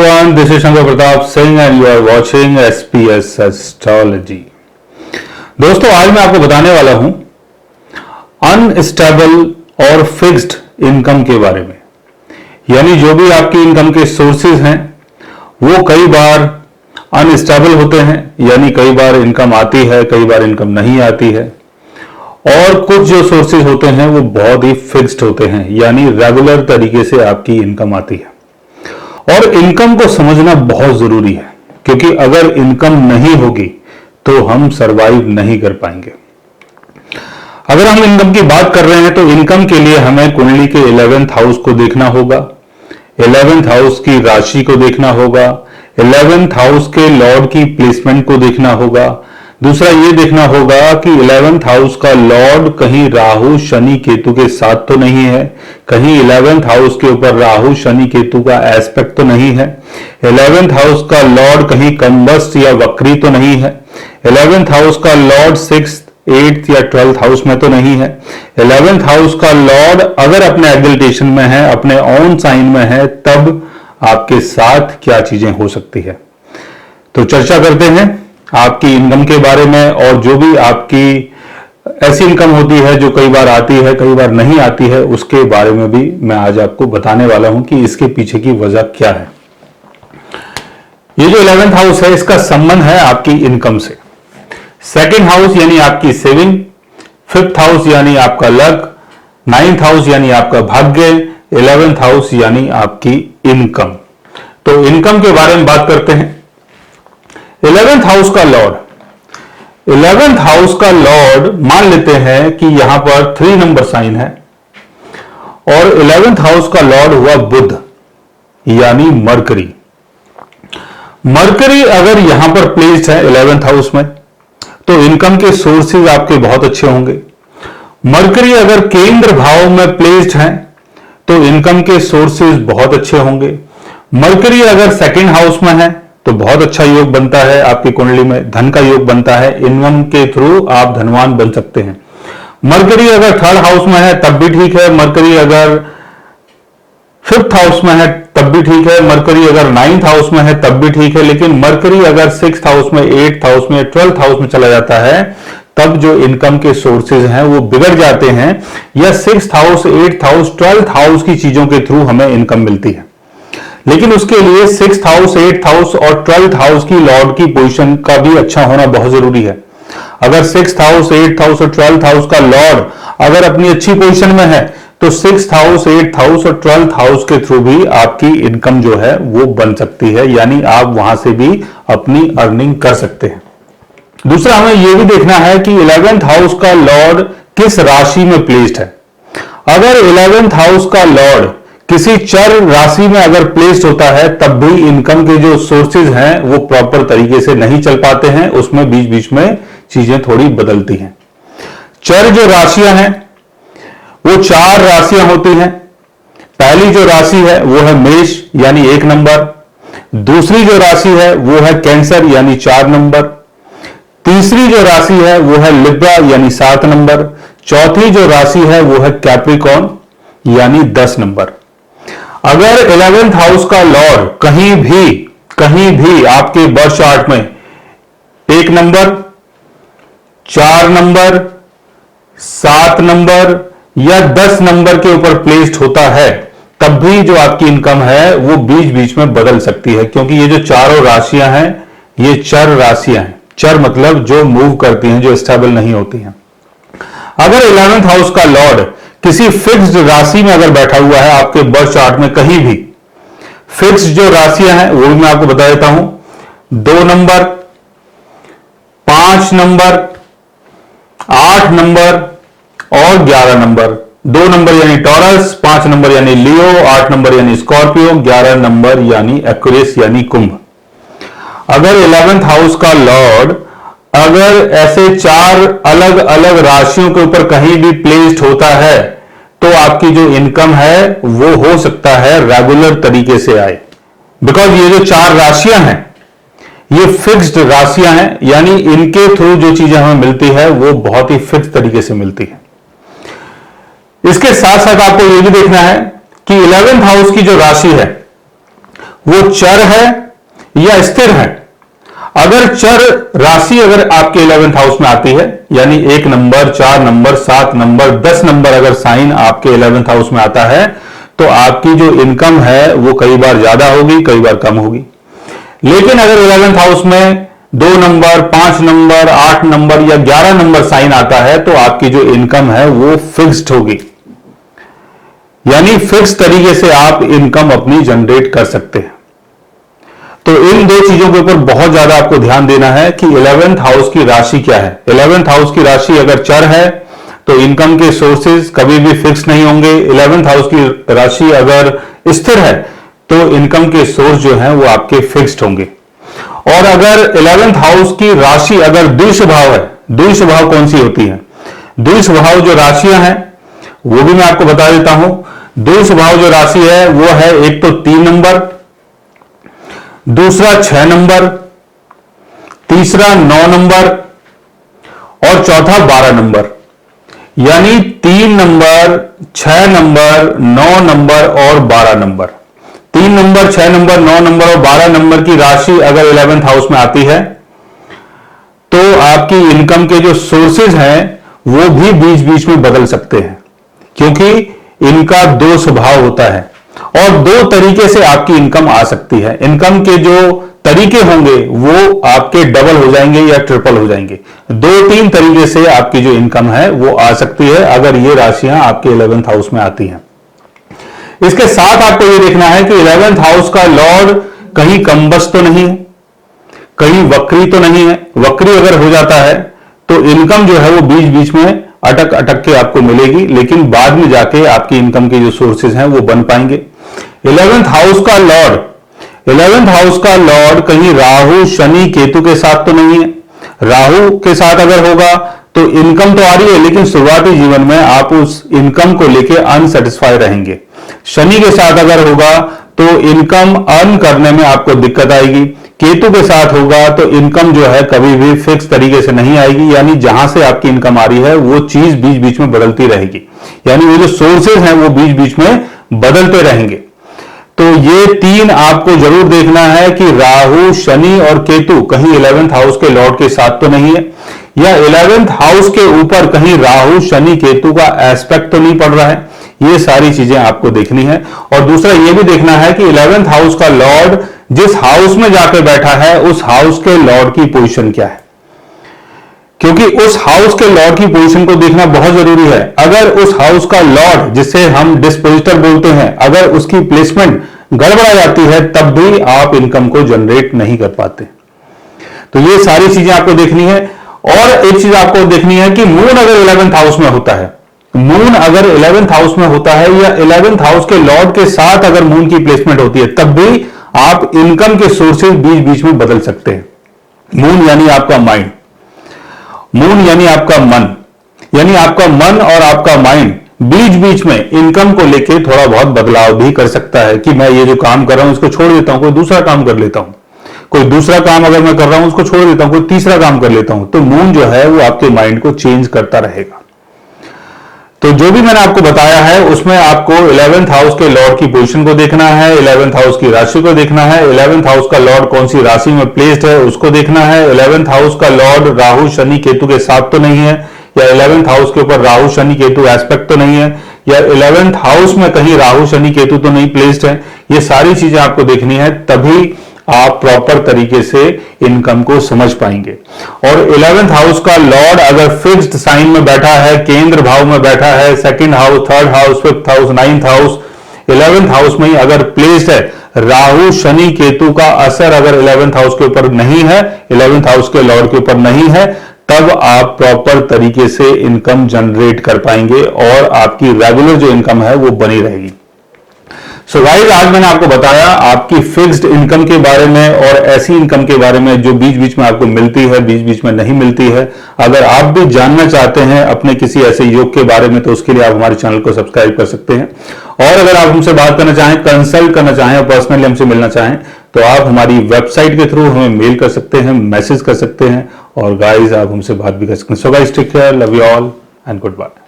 everyone, this is Shankar Pratap Singh and you are watching SPS Astrology। दोस्तों आज मैं आपको बताने वाला हूं अनस्टेबल और फिक्स्ड इनकम के बारे में। यानी जो भी आपकी इनकम के सोर्सेज हैं वो कई बार अनस्टेबल होते हैं, यानी कई बार इनकम आती है, कई बार इनकम नहीं आती है, और कुछ जो सोर्सेज होते हैं वो बहुत ही फिक्स्ड होते हैं, यानी रेगुलर तरीके से आपकी इनकम आती है। और इनकम को समझना बहुत जरूरी है, क्योंकि अगर इनकम नहीं होगी तो हम सरवाइव नहीं कर पाएंगे। अगर हम इनकम की बात कर रहे हैं तो इनकम के लिए हमें कुंडली के 11th हाउस को देखना होगा, 11th हाउस की राशि को देखना होगा, 11th हाउस के लॉर्ड की प्लेसमेंट को देखना होगा। दूसरा ये देखना होगा कि 11th हाउस का लॉर्ड कहीं राहु शनि केतु के साथ तो नहीं है, कहीं 11th हाउस के ऊपर राहु शनि केतु का एस्पेक्ट तो नहीं है, 11th हाउस का लॉर्ड कहीं कंबस्ट या वक्री तो नहीं है, 11th हाउस का लॉर्ड 6th 8th या 12th हाउस में तो नहीं है, 11th हाउस का लॉर्ड अगर अपने एग्जिल्टेशन में है, अपने ओन साइन में है, तब आपके साथ क्या चीजें हो सकती है। तो चर्चा करते हैं आपकी इनकम के बारे में, और जो भी आपकी ऐसी इनकम होती है जो कई बार आती है कई बार नहीं आती है, उसके बारे में भी मैं आज आपको बताने वाला हूं कि इसके पीछे की वजह क्या है। ये जो 11th हाउस है इसका संबंध है आपकी इनकम से। 2nd हाउस यानी आपकी सेविंग, 5th हाउस यानी आपका लक, 9th हाउस यानी आपका भाग्य, 11th हाउस यानी आपकी इनकम। तो इनकम के बारे में बात करते हैं। 11th हाउस का लॉर्ड, 11th हाउस का लॉर्ड मान लेते हैं कि यहां पर 3 नंबर साइन है, और 11th हाउस का लॉर्ड हुआ बुध यानी मरकरी। मरकरी अगर यहां पर प्लेस्ड है 11th हाउस में तो इनकम के सोर्सेज आपके बहुत अच्छे होंगे। मरकरी अगर केंद्र भाव में प्लेस्ड है तो इनकम के सोर्सेज बहुत अच्छे होंगे। मरकरी अगर 2nd हाउस में है तो बहुत अच्छा योग बनता है, आपकी कुंडली में धन का योग बनता है, इनकम के थ्रू आप धनवान बन सकते हैं। मरकरी अगर 3rd हाउस में है तब भी ठीक है, मरकरी अगर 5th हाउस में है तब भी ठीक है, मरकरी अगर 9th हाउस में है तब भी ठीक है, लेकिन मरकरी अगर 6th हाउस में, 8th हाउस में, 12th हाउस में चला जाता है तब जो इनकम के सोर्सेज हैं वो बिगड़ जाते हैं, या 6th house, 8th house, 12th house की चीजों के थ्रू हमें इनकम मिलती है। लेकिन उसके लिए 6th हाउस, 8th हाउस और 12th हाउस की लॉर्ड की पोजीशन का भी अच्छा होना बहुत जरूरी है। अगर 6th हाउस, 8th हाउस और 12th हाउस का लॉर्ड अगर अपनी अच्छी पोजीशन में है तो 6th हाउस, 8th हाउस और 12th हाउस के थ्रू भी आपकी इनकम जो है वो बन सकती है, यानी आप वहां से भी अपनी अर्निंग कर सकते हैं। दूसरा हमें यह भी देखना है कि 11th हाउस का लॉर्ड किस राशि में प्लेस्ड है। अगर 11th हाउस का लॉर्ड किसी चर राशि में अगर प्लेस्ड होता है तब भी इनकम के जो सोर्सेज हैं वो प्रॉपर तरीके से नहीं चल पाते हैं, उसमें बीच बीच में चीजें थोड़ी बदलती हैं। चर जो राशियां हैं वो 4 राशियां होती हैं। पहली जो राशि है वो है मेष यानी 1 नंबर, दूसरी जो राशि है वो है कैंसर यानी 4 नंबर, तीसरी जो राशि है वो है लिब्रा यानी 7 नंबर, चौथी जो राशि है वो है कैप्रिकॉर्न यानी 10 नंबर। अगर 11th हाउस का लॉर्ड कहीं भी आपके बर्थ चार्ट में 1 नंबर, 4 नंबर, 7 नंबर या 10 नंबर के ऊपर प्लेस्ड होता है तब भी जो आपकी इनकम है वो बीच बीच में बदल सकती है, क्योंकि ये जो चारों राशियां हैं ये चर राशियां हैं। चर मतलब जो मूव करती हैं, जो स्टेबल नहीं होती हैं। अगर 11th हाउस का लॉर्ड किसी फिक्स्ड राशि में अगर बैठा हुआ है आपके बर्थ चार्ट में, कहीं भी फिक्स्ड जो राशियां हैं वो भी मैं आपको बता देता हूं, 2 नंबर, 5 नंबर, 8 नंबर और 11 नंबर। 2 नंबर यानी टॉरस, 5 नंबर यानी लियो, 8 नंबर यानी स्कॉर्पियो, 11 नंबर यानी एक्वेरियस यानी कुंभ। अगर 11th हाउस का लॉर्ड अगर ऐसे 4 अलग अलग राशियों के ऊपर कहीं भी प्लेस्ड होता है तो आपकी जो इनकम है वो हो सकता है रेगुलर तरीके से आए, बिकॉज ये जो 4 राशियां हैं ये फिक्स्ड राशियां हैं, यानी इनके थ्रू जो चीजें हमें मिलती है वो बहुत ही फिक्स तरीके से मिलती है। इसके साथ साथ आपको ये भी देखना है कि 11th हाउस की जो राशि है वो चर है या स्थिर है। अगर चर राशि अगर आपके 11th हाउस में आती है, यानी 1 नंबर, 4 नंबर, 7 नंबर, 10 नंबर अगर साइन आपके 11th हाउस में आता है तो आपकी जो इनकम है वो कई बार ज्यादा होगी, कई बार कम होगी। लेकिन अगर 11th हाउस में 2 नंबर, 5 नंबर, 8 नंबर या 11 नंबर साइन आता है तो आपकी जो इनकम है वो फिक्स्ड होगी, यानी फिक्स तरीके से आप इनकम अपनी जनरेट कर सकते हैं। तो इन दो चीजों के ऊपर बहुत ज्यादा आपको ध्यान देना है कि 11th हाउस की राशि क्या है। 11th हाउस की राशि अगर चर है तो इनकम के सोर्सेज कभी भी फिक्स नहीं होंगे। 11th हाउस की राशि अगर स्थिर है तो इनकम के सोर्स जो है वो आपके फिक्स्ड होंगे। और अगर 11th हाउस की राशि अगर द्विश भाव है, द्विश भाव कौन सी होती है? द्विश भाव जो राशियां हैं वो भी मैं आपको बता देता हूं। द्विश भाव जो राशि है वो है एक तो 3 नंबर, दूसरा 6 नंबर, तीसरा 9 नंबर और चौथा 12 नंबर। यानी 3 नंबर, 6 नंबर, 9 नंबर और 12 नंबर। 3 नंबर, 6 नंबर, 9 नंबर और 12 नंबर की राशि अगर 11th हाउस में आती है तो आपकी इनकम के जो सोर्सेज हैं वो भी बीच बीच में बदल सकते हैं, क्योंकि इनका 2 स्वभाव होता है और 2 तरीके से आपकी इनकम आ सकती है। इनकम के जो तरीके होंगे वो आपके डबल हो जाएंगे या ट्रिपल हो जाएंगे। 2-3 तरीके से आपकी जो इनकम है वो आ सकती है अगर ये राशियां आपके 11th हाउस में आती हैं। इसके साथ आपको ये देखना है कि 11th हाउस का लॉर्ड कहीं कम्बस तो नहीं है, कहीं वक्री तो नहीं है। वक्री अगर हो जाता है तो इनकम जो है वो बीच बीच में अटक अटक के आपको मिलेगी, लेकिन बाद में जाके आपकी इनकम के जो सोर्सेज हैं वो बन पाएंगे। 11th हाउस का लॉर्ड, 11th हाउस का लॉर्ड कहीं राहु, शनि, केतु के साथ तो नहीं है। राहु के साथ अगर होगा तो इनकम तो आ रही है, लेकिन शुरुआती जीवन में आप उस इनकम को लेके अनसेटिस्फाई रहेंगे। शनि के साथ अगर होगा तो इनकम अर्न करने में आपको दिक्कत आएगी। केतु के साथ होगा तो इनकम जो है कभी भी फिक्स तरीके से नहीं आएगी, यानी जहां से आपकी इनकम आ रही है वो चीज बीच बीच में बदलती रहेगी, यानी वो जो सोर्सेज हैं वो बीच बीच में बदलते रहेंगे। तो ये 3 आपको जरूर देखना है कि राहु, शनि और केतु कहीं 11th हाउस के लॉर्ड के साथ तो नहीं है, या 11th हाउस के ऊपर कहीं राहु, शनि, केतु का एस्पेक्ट तो नहीं पड़ रहा है। ये सारी चीजें आपको देखनी है। और दूसरा ये भी देखना है कि 11th हाउस का लॉर्ड जिस हाउस में जाकर बैठा है उस हाउस के लॉर्ड की पोजीशन क्या है, क्योंकि उस हाउस के लॉर्ड की पोजीशन को देखना बहुत जरूरी है। अगर उस हाउस का लॉर्ड, जिसे हम डिस्पोजिटर बोलते हैं, अगर उसकी प्लेसमेंट गड़बड़ा जाती है तब भी आप इनकम को जनरेट नहीं कर पाते। तो ये सारी चीजें आपको देखनी है। और एक चीज आपको देखनी है कि मून अगर 11th हाउस में होता है, मून अगर 11th हाउस में होता है या 11th हाउस के लॉर्ड के साथ अगर मून की प्लेसमेंट होती है तब भी आप इनकम के सोर्सेज बीच बीच में बदल सकते हैं। मून यानी आपका माइंड, मून यानी आपका मन, यानी आपका मन और आपका माइंड बीच बीच में इनकम को लेके थोड़ा बहुत बदलाव भी कर सकता है कि मैं ये जो काम कर रहा हूं इसको छोड़ देता हूं, कोई दूसरा काम कर लेता हूं, कोई दूसरा काम अगर मैं कर रहा हूं उसको छोड़ देता हूं, कोई तीसरा काम कर लेता हूं। तो मून जो है वो आपके माइंड को चेंज करता रहेगा। तो जो भी मैंने आपको बताया है उसमें आपको 11th हाउस के लॉर्ड की पोजीशन को देखना है, 11th हाउस की राशि को देखना है, 11th हाउस का लॉर्ड कौन सी राशि में प्लेस्ड है उसको देखना है, 11th हाउस का लॉर्ड राहु, शनि, केतु के साथ तो नहीं है, या 11th हाउस के ऊपर राहु, शनि, केतु एस्पेक्ट तो नहीं है, या 11th हाउस में कहीं राहु, शनि, केतु तो नहीं प्लेस्ड है। ये सारी चीजें आपको देखनी है, तभी आप प्रॉपर तरीके से इनकम को समझ पाएंगे। और 11th हाउस का लॉर्ड अगर फिक्स्ड साइन में बैठा है, केंद्र भाव में बैठा है, 2nd house, 3rd house, 5th house, 9th house, 11th house में ही अगर प्लेस्ड है, राहु, शनि, केतु का असर अगर 11th हाउस के ऊपर नहीं है, 11th हाउस के लॉर्ड के ऊपर नहीं है, तब आप प्रॉपर तरीके से इनकम जनरेट कर पाएंगे और आपकी रेगुलर जो इनकम है वो बनी रहेगी। सो गाइस, आज मैंने आपको बताया आपकी फिक्स्ड इनकम के बारे में और ऐसी इनकम के बारे में जो बीच बीच में आपको मिलती है, बीच बीच में नहीं मिलती है। अगर आप भी जानना चाहते हैं अपने किसी ऐसे योग के बारे में तो उसके लिए आप हमारे चैनल को सब्सक्राइब कर सकते हैं। और अगर आप हमसे बात करना चाहें, कंसल्ट करना चाहें और पर्सनली हमसे मिलना चाहें तो आप हमारी वेबसाइट के थ्रू हमें मेल कर सकते हैं, मैसेज कर सकते हैं और गाइस आप हमसे बात भी कर सकते हैं। So guys, take care, love you all and good bye.